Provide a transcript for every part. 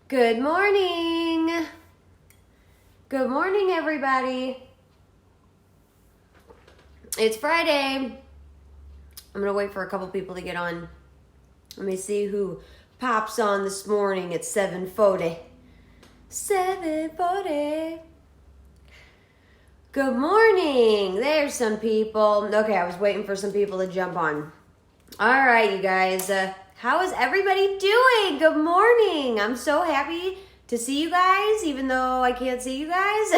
Good morning. Good morning, everybody. It's Friday. I'm going to wait for a couple people to get on. Let me see who pops on this morning at 7:40. 7:40. Good morning. There's some people. Okay, I was waiting for some people to jump on. All right, you guys. How is everybody doing? Good morning. I'm so happy to see you guys, even though I can't see you guys.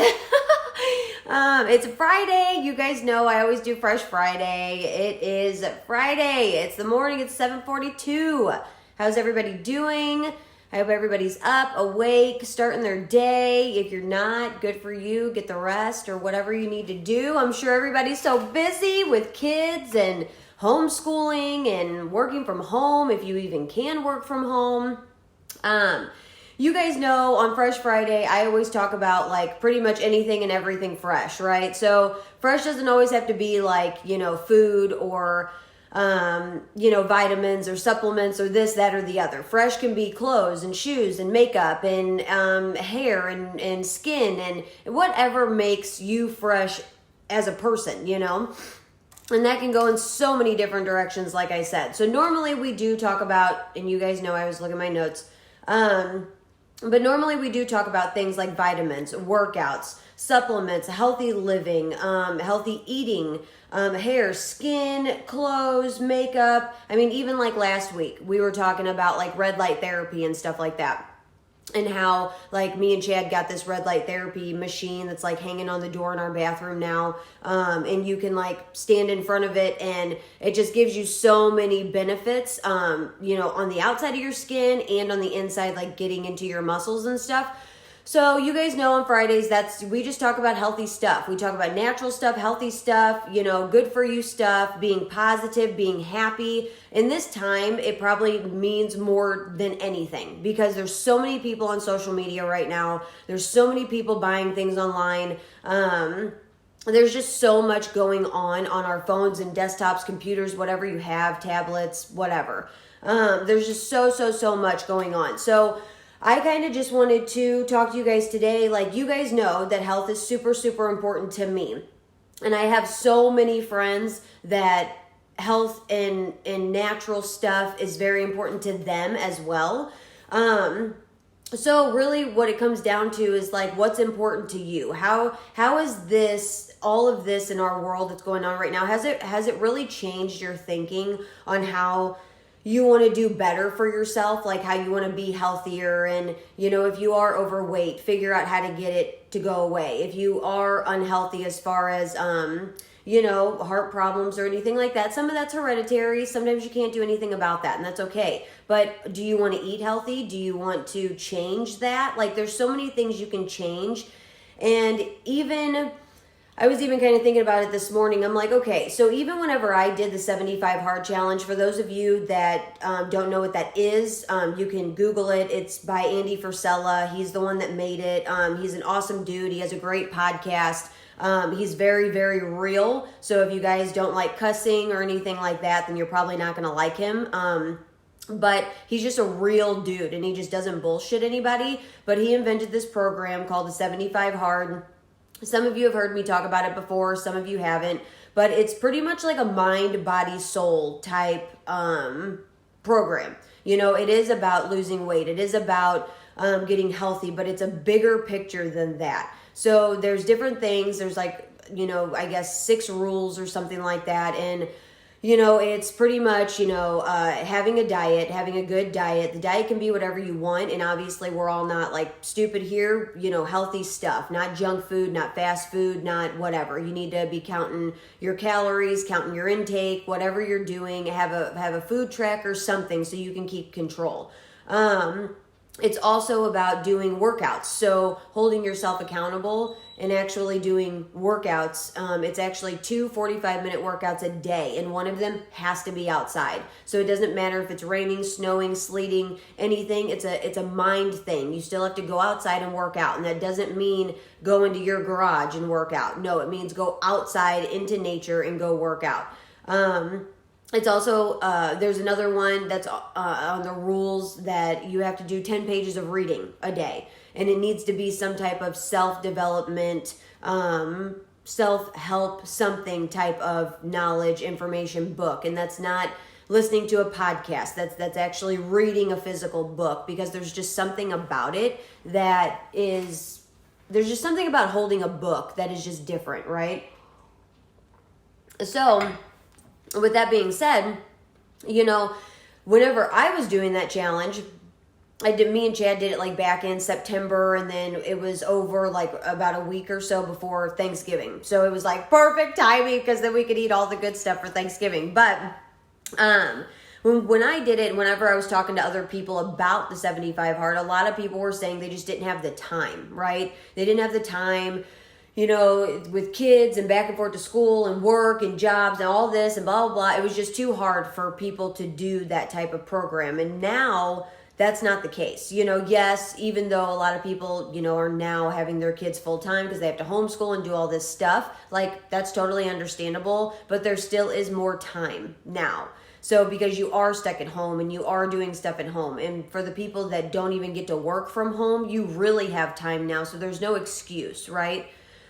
It's Friday. You guys know I always do Fresh Friday. It is Friday. It's the morning. It's 7:42. How's everybody doing? I hope everybody's up, awake, starting their day. If you're not, good for you. Get the rest or whatever you need to do. I'm sure everybody's so busy with kids and homeschooling and working from home, if you even can work from home. You guys know on Fresh Friday, I always talk about like pretty much anything and everything fresh, right? So fresh doesn't always have to be like, food or, vitamins or supplements or this, that, or the other. Fresh can be clothes and shoes and makeup and hair and skin and whatever makes you fresh as a person, And that can go in so many different directions, like I said. So normally we do talk about, and you guys know I was looking at my notes, but normally we do talk about things like vitamins, workouts, supplements, healthy living, healthy eating, hair, skin, clothes, makeup. I mean, even like last week, we were talking about like red light therapy and stuff like that. And how like me and Chad got this red light therapy machine that's like hanging on the door in our bathroom now. And you can like stand in front of it and it just gives you so many benefits, on the outside of your skin and on the inside, like getting into your muscles and stuff. So you guys know on Fridays, we just talk about healthy stuff. We talk about natural stuff, healthy stuff, good for you stuff, being positive, being happy. In this time, it probably means more than anything because there's so many people on social media right now. There's so many people buying things online. There's just so much going on our phones and desktops, computers, whatever you have, tablets, whatever. There's just so much going on. So I kind of just wanted to talk to you guys today. Like, you guys know that health is super important to me. And I have so many friends that health and natural stuff is very important to them as well. So really what it comes down to is like, what's important to you? How is this, all of this in our world that's going on right now, has it really changed your thinking on how you want to do better for yourself, like how you want to be healthier? And, if you are overweight, figure out how to get it to go away. If you are unhealthy as far as, heart problems or anything like that, some of that's hereditary. Sometimes you can't do anything about that, and that's okay. But do you want to eat healthy? Do you want to change that? Like, there's so many things you can change. And I was even kind of thinking about it this morning. I'm like, okay, so even whenever I did the 75 hard challenge, for those of you that don't know what that is, you can Google it. It's by Andy Frisella. He's the one that made it. He's an awesome dude. He has a great podcast. He's very, very real. So if you guys don't like cussing or anything like that, then you're probably not going to like him. But he's just a real dude and he just doesn't bullshit anybody. But he invented this program called the 75 hard. Some of you have heard me talk about it before, some of you haven't, but it's pretty much like a mind, body, soul type program. It is about losing weight. It is about getting healthy, but it's a bigger picture than that. So there's different things. There's like, I guess 6 rules or something like that. And it's pretty much, having a diet, having a good diet. The diet can be whatever you want. And obviously we're all not like stupid here, healthy stuff, not junk food, not fast food, not whatever. You need to be counting your calories, counting your intake, whatever you're doing, have a food track or something so you can keep control. It's also about doing workouts. So holding yourself accountable and actually doing workouts. It's actually 2 45-minute workouts a day, and one of them has to be outside. So it doesn't matter if it's raining, snowing, sleeting, anything. It's a mind thing. You still have to go outside and work out, and that doesn't mean go into your garage and work out. No, it means go outside into nature and go work out. It's also, there's another one that's on the rules that you have to do 10 pages of reading a day. And it needs to be some type of self-development, self-help, something type of knowledge, information book. And that's not listening to a podcast. That's actually reading a physical book, because there's just something about it that is, there's just something about holding a book that is just different, right? So, with that being said, you know, whenever I was doing that challenge, me and Chad did it like back in September, and then it was over like about a week or so before Thanksgiving. So it was like perfect timing, because then we could eat all the good stuff for Thanksgiving. But when I did it, whenever I was talking to other people about the 75 hard, a lot of people were saying they just didn't have the time, right? They didn't have the time, you know, with kids and back and forth to school and work and jobs and all this and blah, blah, blah. It was just too hard for people to do that type of program. And now that's not the case. You know, yes, even though a lot of people, you know, are now having their kids full time because they have to homeschool and do all this stuff, like that's totally understandable, but there still is more time now. So because you are stuck at home and you are doing stuff at home, and for the people that don't even get to work from home, you really have time now. So there's no excuse, right?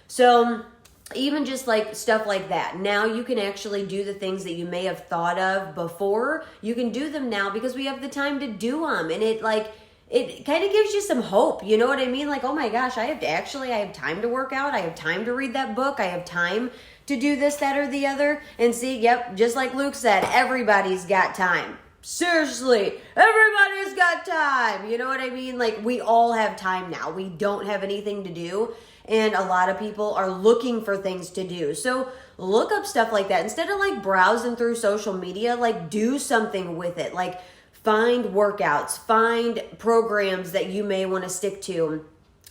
So even just like stuff like that, now you can actually do the things that you may have thought of before. You can do them now because we have the time to do them. And it kind of gives you some hope. You know what I mean? Like, oh my gosh, I have time to work out. I have time to read that book. I have time to do this, that, or the other. And see, yep, just like Luke said, everybody's got time. Seriously, everybody's got time. You know what I mean? Like, we all have time now. We don't have anything to do. And a lot of people are looking for things to do. So look up stuff like that. Instead of like browsing through social media, like do something with it. Like find workouts, find programs that you may want to stick to.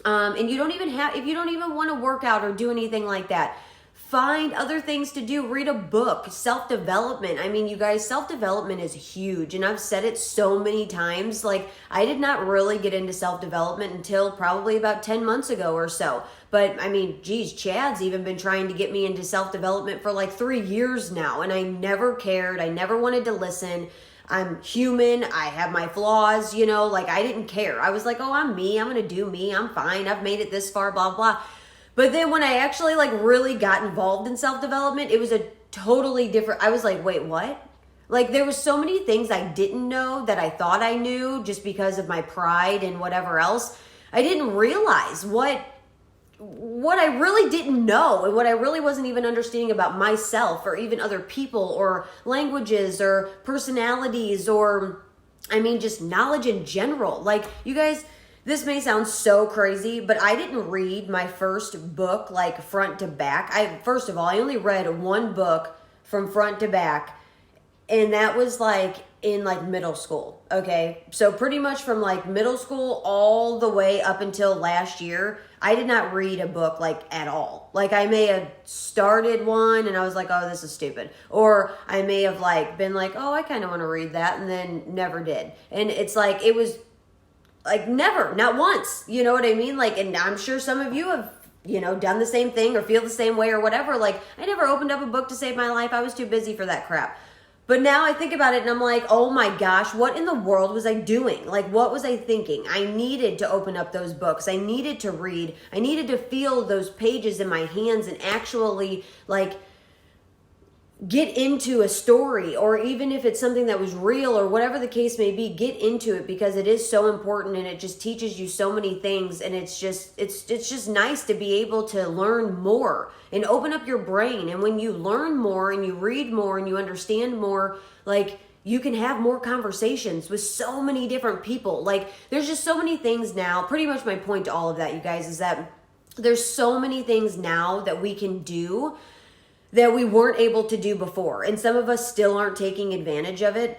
And if you don't even want to work out or do anything like that, find other things to do. Read a book, self-development. I mean, you guys, self-development is huge. And I've said it so many times. Like, I did not really get into self-development until probably about 10 months ago or so. But I mean, geez, Chad's even been trying to get me into self-development for like 3 years now. And I never cared. I never wanted to listen. I'm human. I have my flaws, you know, like I didn't care. I was like, oh, I'm me. I'm going to do me. I'm fine. I've made it this far, blah, blah. But then when I actually like really got involved in self-development, it was a totally different, I was like, wait, what? Like there was so many things I didn't know that I thought I knew just because of my pride and whatever else. I didn't realize what I really didn't know and what I really wasn't even understanding about myself or even other people or languages or personalities or, I mean, just knowledge in general. Like, you guys, this may sound so crazy, but I didn't read my first book like front to back. First of all, I only read one book from front to back, and that was like in like middle school. Okay, so pretty much from like middle school all the way up until last year, I did not read a book like at all. Like I may have started one and I was like, oh, this is stupid. Or I may have like been like, oh, I kind of want to read that, and then never did. And it's like, it was like never, not once, you know what I mean? Like, and I'm sure some of you have, you know, done the same thing or feel the same way or whatever. Like, I never opened up a book to save my life. I was too busy for that crap. But now I think about it and I'm like, oh my gosh, what in the world was I doing? Like, what was I thinking? I needed to open up those books. I needed to read. I needed to feel those pages in my hands and actually like get into a story, or even if it's something that was real or whatever the case may be, get into it, because it is so important and it just teaches you so many things. And it's just nice to be able to learn more and open up your brain. And when you learn more and you read more and you understand more, like, you can have more conversations with so many different people. Like, there's just so many things now. Pretty much my point to all of that, you guys, is that there's so many things now that we can do that we weren't able to do before. And some of us still aren't taking advantage of it.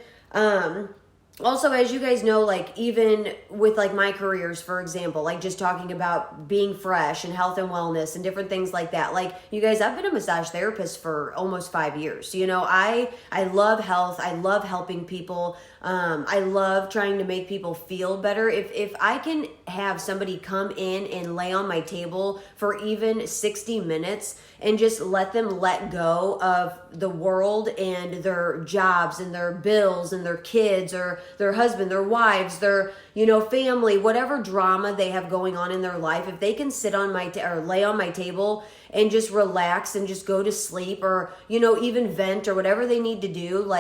Also, as you guys know, like even with like my careers, for example, like just talking about being fresh and health and wellness and different things like that. Like, you guys, I've been a massage therapist for almost 5 years. You know, I love health. I love helping people. I love trying to make people feel better. If I can have somebody come in and lay on my table for even 60 minutes and just let them let go of the world and their jobs and their bills and their kids or their husband, their wives, their, family, whatever drama they have going on in their life, if they can sit on my or lay on my table and just relax and just go to sleep or, even vent or whatever they need to do,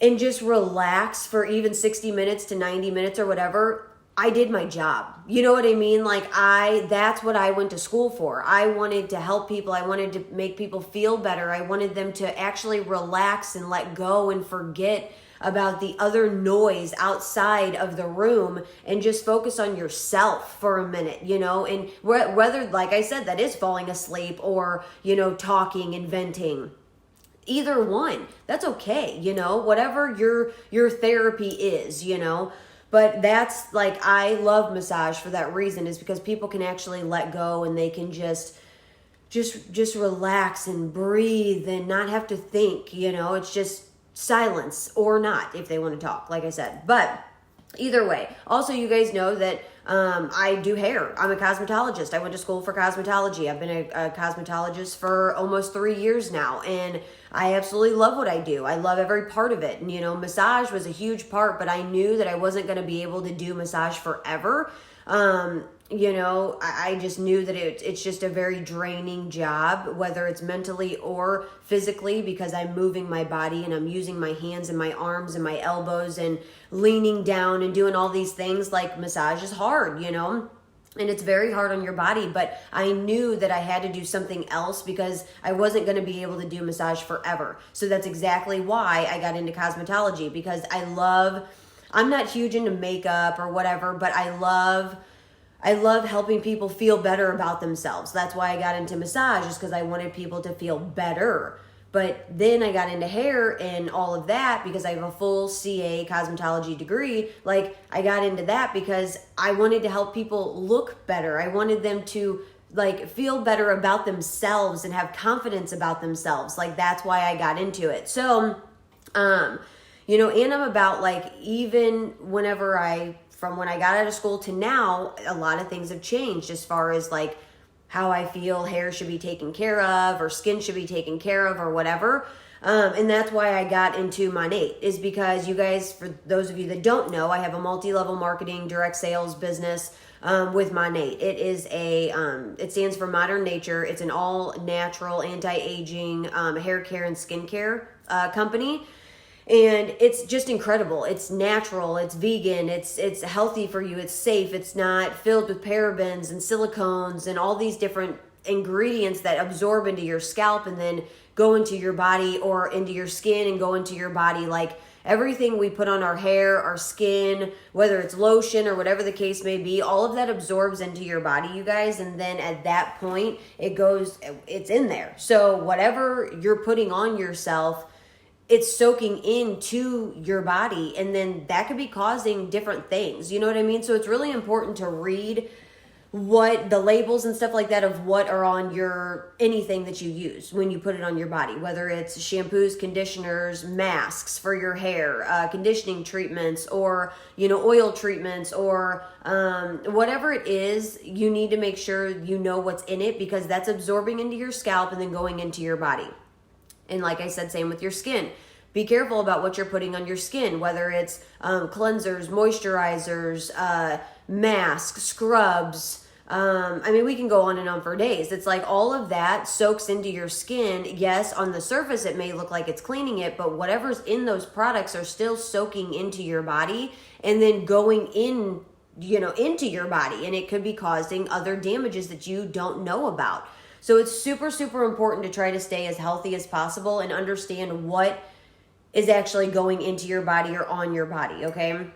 and just relax for even 60 minutes to 90 minutes or whatever, I did my job. You know what I mean? That's what I went to school for. I wanted to help people. I wanted to make people feel better. I wanted them to actually relax and let go and forget about the other noise outside of the room and just focus on yourself for a minute, and whether, like I said, that is falling asleep or, talking and venting. Either one, that's okay, whatever your therapy is, but that's I love massage for that reason, is because people can actually let go and they can just relax and breathe and not have to think, it's just silence or not if they want to talk, like I said. But either way, also you guys know that I do hair. I'm a cosmetologist. I went to school for cosmetology. I've been a cosmetologist for almost 3 years now, and I absolutely love what I do. I love every part of it. And, massage was a huge part, but I knew that I wasn't going to be able to do massage forever. I just knew that it's just a very draining job, whether it's mentally or physically, because I'm moving my body and I'm using my hands and my arms and my elbows and leaning down and doing all these things. Massage is hard, and it's very hard on your body, but I knew that I had to do something else because I wasn't going to be able to do massage forever. So that's exactly why I got into cosmetology, because I'm not huge into makeup or whatever, but I love helping people feel better about themselves. That's why I got into massage, is because I wanted people to feel better. But then I got into hair and all of that because I have a full CA cosmetology degree. I got into that because I wanted to help people look better. I wanted them to feel better about themselves and have confidence about themselves. That's why I got into it. So, and I'm about even from when I got out of school to now, a lot of things have changed as far as how I feel hair should be taken care of or skin should be taken care of or whatever. And that's why I got into Monat, is because you guys, for those of you that don't know, I have a multi-level marketing direct sales business with Monat. It stands for Modern Nature. It's an all natural, anti-aging hair care and skincare company. And it's just incredible. It's natural, it's vegan, it's healthy for you, it's safe, it's not filled with parabens and silicones and all these different ingredients that absorb into your scalp and then go into your body or into your skin and go into your body. Everything we put on our hair, our skin, whether it's lotion or whatever the case may be, all of that absorbs into your body, you guys. And then at that point, it's in there. So whatever you're putting on yourself, it's soaking into your body, and then that could be causing different things. You know what I mean? So it's really important to read what the labels and stuff like that of what are on anything that you use when you put it on your body, whether it's shampoos, conditioners, masks for your hair, conditioning treatments, or, oil treatments, or whatever it is. You need to make sure you know what's in it, because that's absorbing into your scalp and then going into your body. And like I said, same with your skin. Be careful about what you're putting on your skin, whether it's cleansers, moisturizers, masks, scrubs. We can go on and on for days. It's all of that soaks into your skin. Yes, on the surface, it may look like it's cleaning it, but whatever's in those products are still soaking into your body and then going into your body. And it could be causing other damages that you don't know about. So it's super, super important to try to stay as healthy as possible and understand what is actually going into your body or on your body, okay?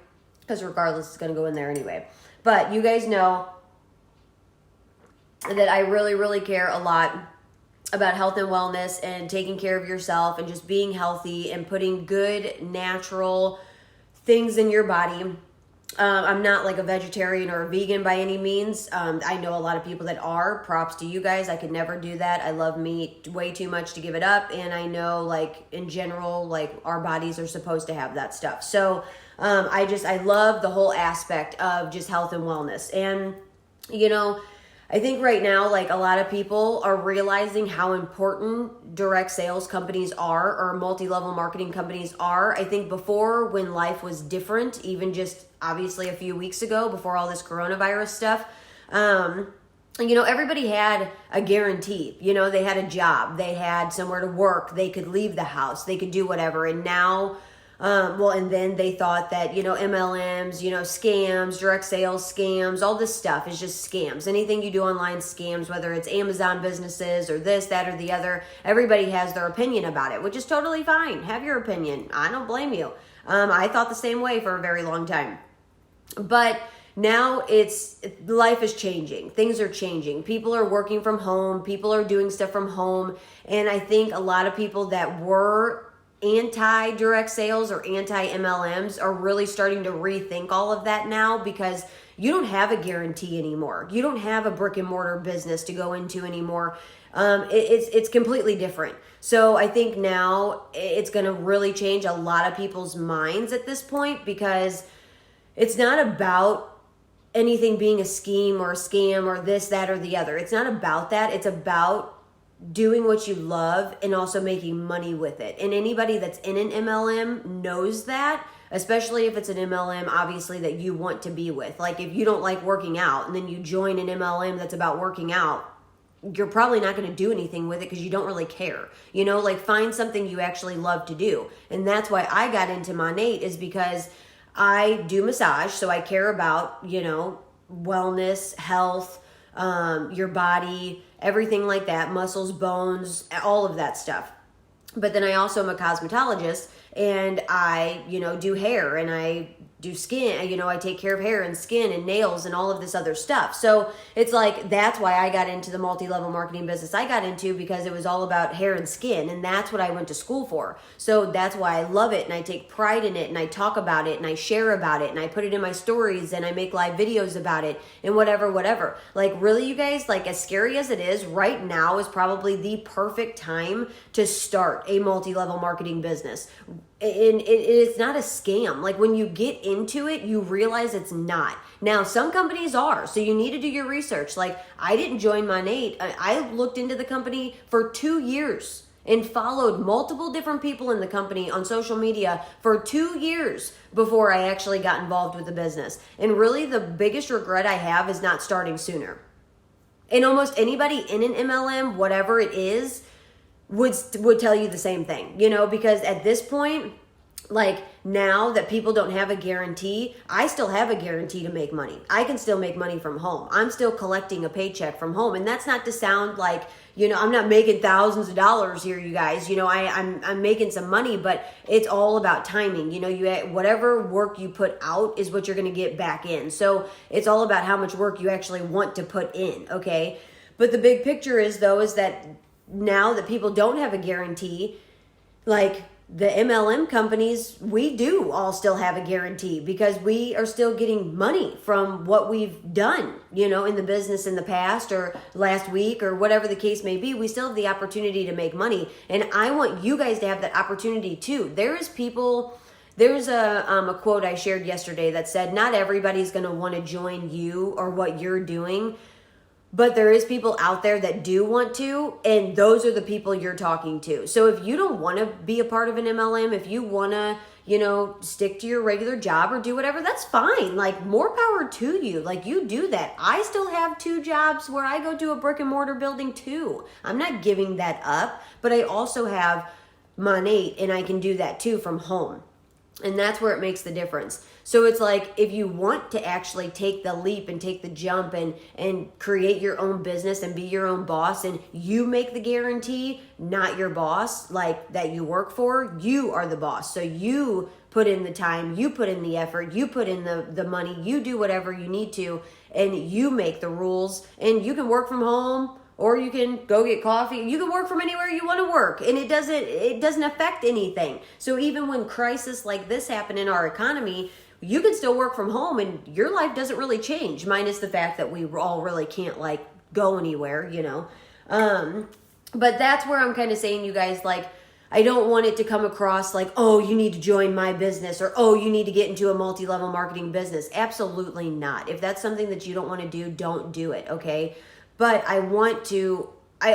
Because regardless, it's going to go in there anyway. But you guys know that I really, really care a lot about health and wellness and taking care of yourself and just being healthy and putting good, natural things in your body. I'm not like a vegetarian or a vegan by any means. I know a lot of people that are. Props to you guys. I could never do that. I love meat way too much to give it up. And I know, like, in general, like, our bodies are supposed to have that stuff. So I love the whole aspect of just health and wellness. And, you know, I think right now, like, a lot of people are realizing how important direct sales companies are, or multi-level marketing companies are. I think before, when life was different, even just obviously a few weeks ago, before all this coronavirus stuff, you know, everybody had a guarantee. You know, they had a job, they had somewhere to work, they could leave the house, they could do whatever. And now, and then they thought that, you know, MLMs, you know, scams, direct sales scams, all this stuff is just scams. Anything you do online, scams, whether it's Amazon businesses or this, that, or the other. Everybody has their opinion about it, which is totally fine. Have your opinion. I don't blame you. I thought the same way for a very long time. But now life is changing. Things are changing. People are working from home. People are doing stuff from home. And I think a lot of people that were anti-direct sales or anti-MLMs are really starting to rethink all of that now, because you don't have a guarantee anymore. You don't have a brick and mortar business to go into anymore. It's completely different. So I think now it's going to really change a lot of people's minds at this point, because it's not about anything being a scheme or a scam or this, that, or the other. It's not about that. It's about doing what you love and also making money with it. And anybody that's in an MLM knows that, especially if it's an MLM, obviously, that you want to be with. Like, if you don't like working out and then you join an MLM that's about working out, you're probably not going to do anything with it because you don't really care. You know, like, find something you actually love to do. And that's why I got into Monat, is because I do massage, so I care about, you know, wellness, health, your body, everything like that, muscles, bones, all of that stuff. But then I also am a cosmetologist, and I, you know, do hair, and I do skin, you know, I take care of hair and skin and nails and all of this other stuff. So it's like, that's why I got into the multi-level marketing business I got into, because it was all about hair and skin, and that's what I went to school for. So that's why I love it, and I take pride in it, and I talk about it, and I share about it, and I put it in my stories, and I make live videos about it, and whatever. Like, really, you guys, like, as scary as it is, right now is probably the perfect time to start a multi-level marketing business. And it's not a scam. Like, when you get into it, you realize it's not. Now, some companies are, so you need to do your research. Like, I didn't join Monat. I looked into the company for 2 years and followed multiple different people in the company on social media for 2 years before I actually got involved with the business. And really, the biggest regret I have is not starting sooner. And almost anybody in an MLM, whatever it is, would tell you the same thing, you know, because at this point, like, now that people don't have a guarantee, I still have a guarantee to make money. I can still make money from home. I'm still collecting a paycheck from home. And that's not to sound like, you know, I'm not making thousands of dollars here, you guys. You know, I'm making some money, but it's all about timing. You know, whatever work you put out is what you're going to get back in. So it's all about how much work you actually want to put in, okay? But the big picture is that now that people don't have a guarantee, like, the MLM companies, we do all still have a guarantee, because we are still getting money from what we've done, you know, in the business in the past or last week or whatever the case may be. We still have the opportunity to make money. And I want you guys to have that opportunity too. There's a quote I shared yesterday that said, not everybody's going to want to join you or what you're doing, but there is people out there that do want to, and those are the people you're talking to. So if you don't want to be a part of an MLM, if you want to, you know, stick to your regular job or do whatever, that's fine. Like, more power to you. Like, you do that. I still have 2 jobs where I go to a brick and mortar building too. I'm not giving that up, but I also have Monat, and I can do that too from home. And that's where it makes the difference. So it's like, if you want to actually take the leap and take the jump and create your own business and be your own boss, and you make the guarantee, not your boss, like, that you work for, you are the boss. So you put in the time, you put in the effort, you put in the money, you do whatever you need to, and you make the rules. And you can work from home, or you can go get coffee. You can work from anywhere you want to work, and it doesn't affect anything. So even when crisis like this happen in our economy, you can still work from home and your life doesn't really change, minus the fact that we all really can't like go anywhere, you know. But that's where I'm kind of saying, you guys, like, I don't want it to come across like, oh, you need to join my business, or, oh, you need to get into a multi-level marketing business. Absolutely not. If that's something that you don't want to do, don't do it, okay? But I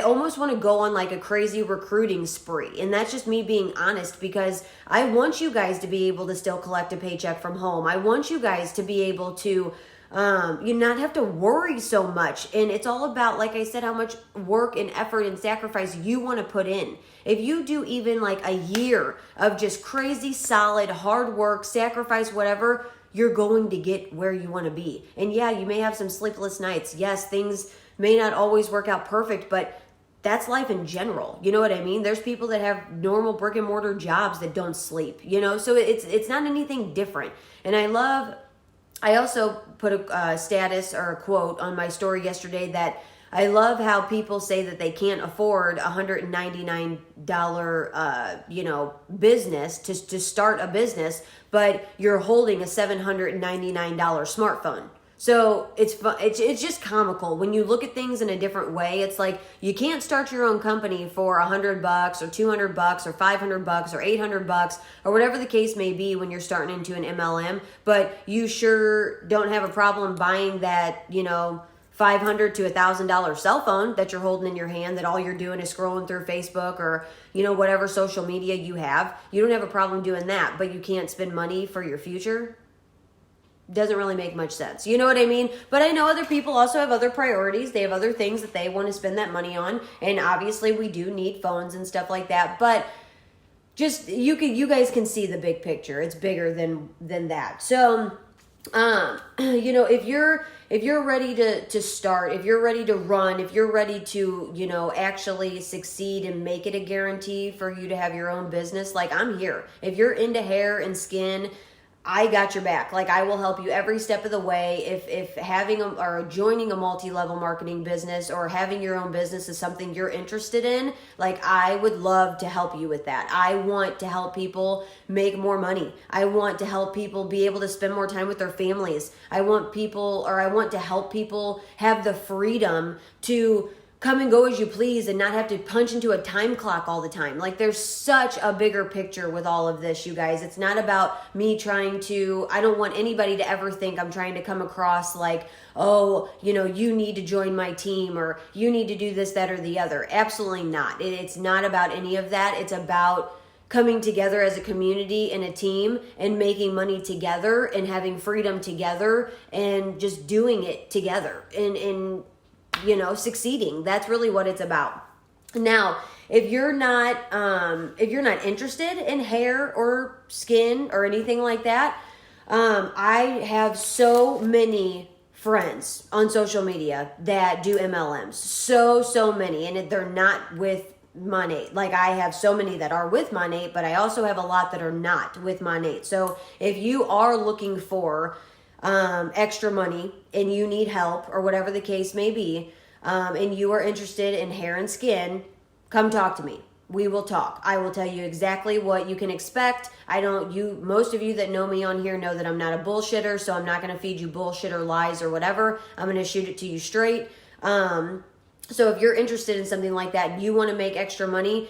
almost want to go on like a crazy recruiting spree. And that's just me being honest, because I want you guys to be able to still collect a paycheck from home. I want you guys to be able to you not have to worry so much. And it's all about, like I said, how much work and effort and sacrifice you want to put in. If you do even like a year of just crazy solid hard work, sacrifice, whatever, you're going to get where you want to be. And yeah, you may have some sleepless nights. Yes, things may not always work out perfect, but that's life in general. You know what I mean? There's people that have normal brick and mortar jobs that don't sleep, you know? So it's not anything different. And I also put a status or a quote on my story yesterday that I love how people say that they can't afford $199, business to start a business, but you're holding a $799 smartphone. So it's just comical when you look at things in a different way. It's like, you can't start your own company for $100 or $200 or $500 or $800 or whatever the case may be when you're starting into an MLM, but you sure don't have a problem buying that, $500 to $1,000 cell phone that you're holding in your hand, that all you're doing is scrolling through Facebook or, whatever social media you have. You don't have a problem doing that, but you can't spend money for your future. Doesn't really make much sense. You know what I mean? But I know other people also have other priorities. They have other things that they want to spend that money on. And obviously we do need phones and stuff like that. But just, you guys can see the big picture. It's bigger than that. So, if you're ready to start, if you're ready to run, if you're ready to, actually succeed and make it a guarantee for you to have your own business, like, I'm here. If you're into hair and skin, I got your back. Like, I will help you every step of the way. If having or joining a multi-level marketing business or having your own business is something you're interested in, like, I would love to help you with that. I want to help people make more money. I want to help people be able to spend more time with their families. I want to help people have the freedom to come and go as you please and not have to punch into a time clock all the time. Like, there's such a bigger picture with all of this, you guys. It's not about me I don't want anybody to ever think I'm trying to come across like, oh, you need to join my team or you need to do this, that, or the other. Absolutely not. It's not about any of that. It's about coming together as a community and a team and making money together and having freedom together and just doing it together and succeeding. That's really what it's about. Now, if you're not interested in hair or skin or anything like that, I have so many friends on social media that do MLMs. So many, and they're not with Monate. Like, I have so many that are with Monate, but I also have a lot that are not with Monate. So if you are looking for extra money and you need help or whatever the case may be, and you are interested in hair and skin, come talk to me. We will talk. I will tell you exactly what you can expect. Most of you that know me on here know that I'm not a bullshitter, so I'm not going to feed you bullshit or lies or whatever. I'm going to shoot it to you straight. So if you're interested in something like that and you want to make extra money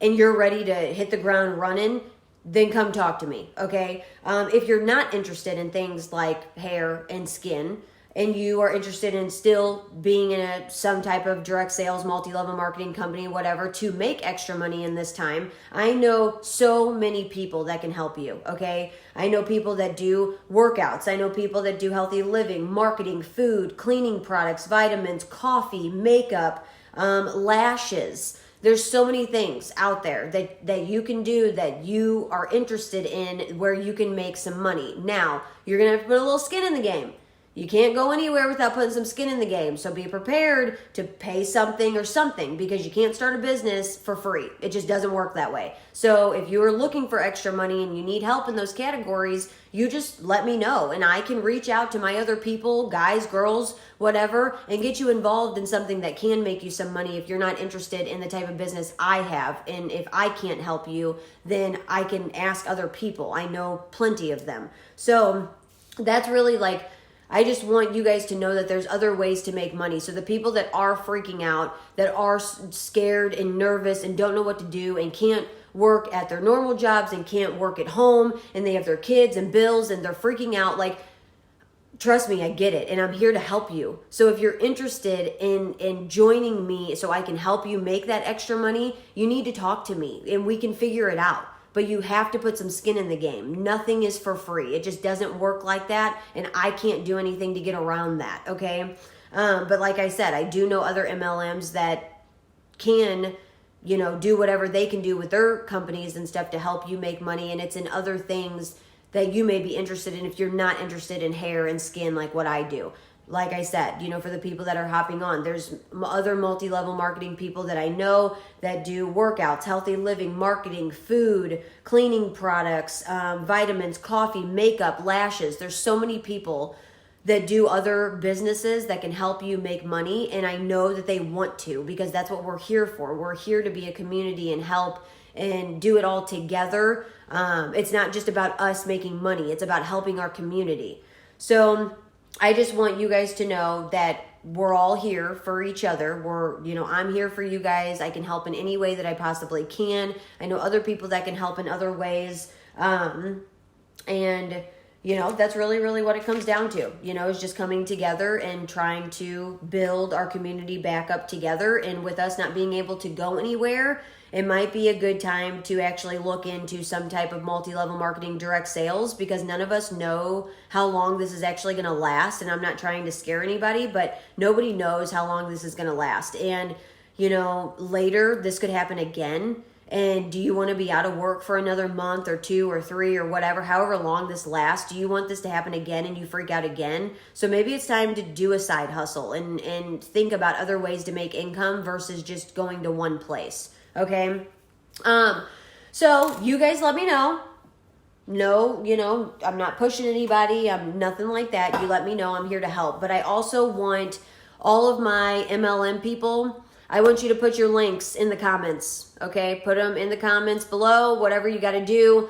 and you're ready to hit the ground running, then come talk to me, okay? If you're not interested in things like hair and skin, and you are interested in still being in some type of direct sales, multi-level marketing company, whatever, to make extra money in this time, I know so many people that can help you, okay? I know people that do workouts. I know people that do healthy living, marketing, food, cleaning products, vitamins, coffee, makeup, lashes. There's so many things out there that you can do that you are interested in where you can make some money. Now, you're going to have to put a little skin in the game. You can't go anywhere without putting some skin in the game. So be prepared to pay something because you can't start a business for free. It just doesn't work that way. So if you're looking for extra money and you need help in those categories, you just let me know and I can reach out to my other people, guys, girls, whatever, and get you involved in something that can make you some money if you're not interested in the type of business I have. And if I can't help you, then I can ask other people. I know plenty of them. So that's really like, I just want you guys to know that there's other ways to make money. So the people that are freaking out, that are scared and nervous and don't know what to do and can't work at their normal jobs and can't work at home and they have their kids and bills and they're freaking out, like, trust me, I get it, and I'm here to help you. So if you're interested in joining me so I can help you make that extra money, you need to talk to me and we can figure it out. But you have to put some skin in the game. Nothing is for free. It just doesn't work like that, and I can't do anything to get around that, okay? But like I said, I do know other MLMs that can, do whatever they can do with their companies and stuff to help you make money, and it's in other things that you may be interested in if you're not interested in hair and skin like what I do. Like I said, for the people that are hopping on, there's other multi-level marketing people that I know that do workouts, healthy living, marketing, food, cleaning products, vitamins, coffee, makeup, lashes. There's so many people that do other businesses that can help you make money. And I know that they want to, because that's what we're here for. We're here to be a community and help and do it all together. It's not just about us making money. It's about helping our community. So I just want you guys to know that we're all here for each other. I'm here for you guys. I can help in any way that I possibly can. I know other people that can help in other ways. That's really, really what it comes down to, is just coming together and trying to build our community back up together. And with us not being able to go anywhere, it might be a good time to actually look into some type of multi-level marketing direct sales, because none of us know how long this is actually going to last. And I'm not trying to scare anybody, but nobody knows how long this is going to last. And, later this could happen again. And do you want to be out of work for another month or 2 or 3 or whatever, however long this lasts? Do you want this to happen again and you freak out again? So maybe it's time to do a side hustle and think about other ways to make income versus just going to one place. Okay. So you guys let me know. No, I'm not pushing anybody. I'm nothing like that. You let me know. I'm here to help. But I also want all of my MLM people, I want you to put your links in the comments. Okay. Put them in the comments below, whatever you got to do.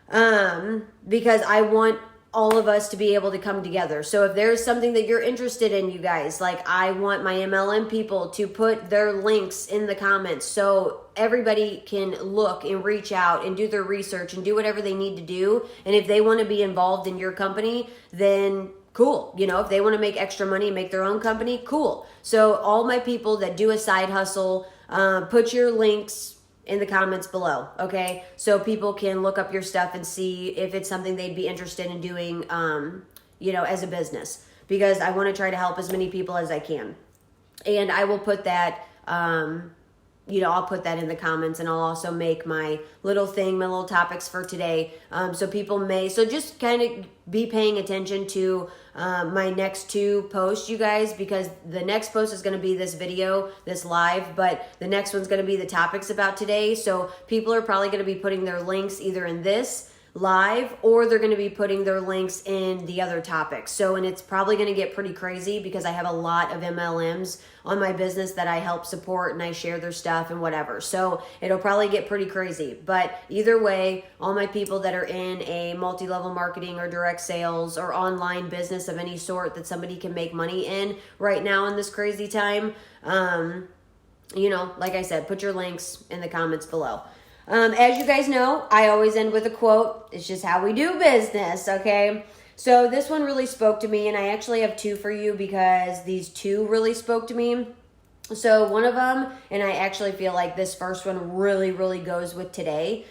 Because I want all of us to be able to come together. So if there's something that you're interested in, you guys, like, I want my MLM people to put their links in the comments so everybody can look and reach out and do their research and do whatever they need to do. And if they want to be involved in your company, then cool. If they want to make extra money and make their own company, cool. So all my people that do a side hustle, put your links in the comments below, okay? So people can look up your stuff and see if it's something they'd be interested in doing, as a business, because I want to try to help as many people as I can. And I will put that, I'll put that in the comments, and I'll also make my little thing, my little topics for today. So just kind of be paying attention to my next 2 posts, you guys, because the next post is going to be this video, this live, but the next one's going to be the topics about today. So people are probably going to be putting their links either in this live, or they're going to be putting their links in the other topics. So, and it's probably going to get pretty crazy because I have a lot of MLMs on my business that I help support and I share their stuff and whatever. So it'll probably get pretty crazy. But either way, all my people that are in a multi-level marketing or direct sales or online business of any sort that somebody can make money in right now in this crazy time, like I said, put your links in the comments below. As you guys know, I always end with a quote. It's just how we do business, okay? So this one really spoke to me, and I actually have 2 for you because these 2 really spoke to me. So one of them, and I actually feel like this first one really, really goes with today.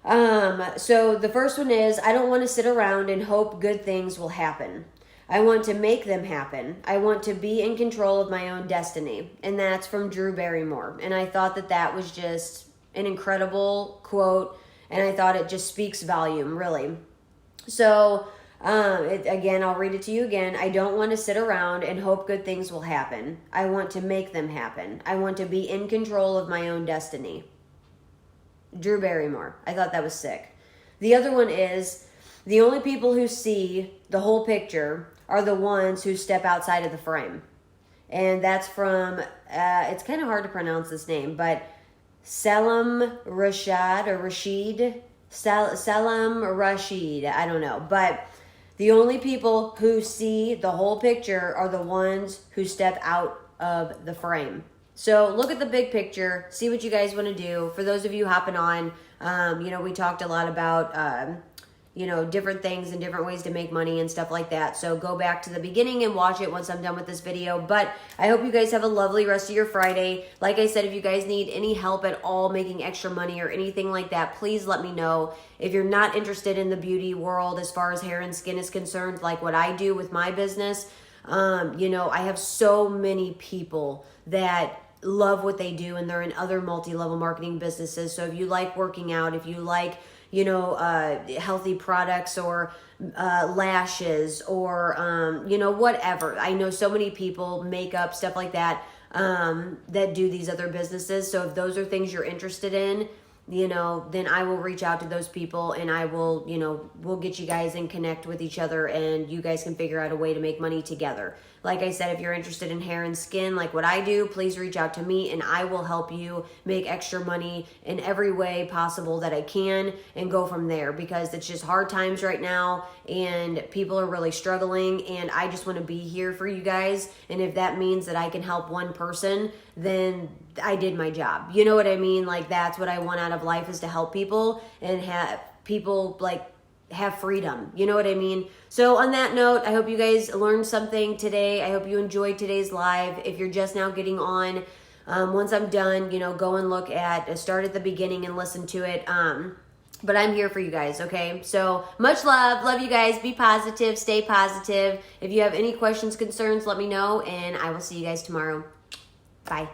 So the first one is, I don't want to sit around and hope good things will happen. I want to make them happen. I want to be in control of my own destiny. And that's from Drew Barrymore. And I thought that was just an incredible quote, and I thought it just speaks volume, really. So, again, I'll read it to you again. I don't want to sit around and hope good things will happen. I want to make them happen. I want to be in control of my own destiny. Drew Barrymore. I thought that was sick. The other one is, the only people who see the whole picture are the ones who step outside of the frame. And that's from, it's kind of hard to pronounce this name, but Salam Rashid, I don't know. But The only people who see the whole picture are the ones who step out of the frame. So look at the big picture, see what you guys want to do. For those of you hopping on, we talked a lot about, different things and different ways to make money and stuff like that. So go back to the beginning and watch it once I'm done with this video. But I hope you guys have a lovely rest of your Friday. Like I said, if you guys need any help at all making extra money or anything like that, please let me know. If you're not interested in the beauty world as far as hair and skin is concerned, like what I do with my business, I have so many people that love what they do and they're in other multi-level marketing businesses. So if you like working out, if you like healthy products or lashes or, whatever. I know so many people, makeup, stuff like that, that do these other businesses. So if those are things you're interested in, then I will reach out to those people and I will, we'll get you guys and connect with each other and you guys can figure out a way to make money together. Like I said, if you're interested in hair and skin like what I do, please reach out to me and I will help you make extra money in every way possible that I can and go from there, because it's just hard times right now and people are really struggling and I just want to be here for you guys. And if that means that I can help one person, then I did my job. You know what I mean? Like, that's what I want out of life, is to help people and have people have freedom. You know what I mean? So on that note, I hope you guys learned something today. I hope you enjoyed today's live. If you're just now getting on, once I'm done, go and start at the beginning and listen to it. But I'm here for you guys, okay? So much love. Love you guys. Be positive. Stay positive. If you have any questions, concerns, let me know, and I will see you guys tomorrow. Bye.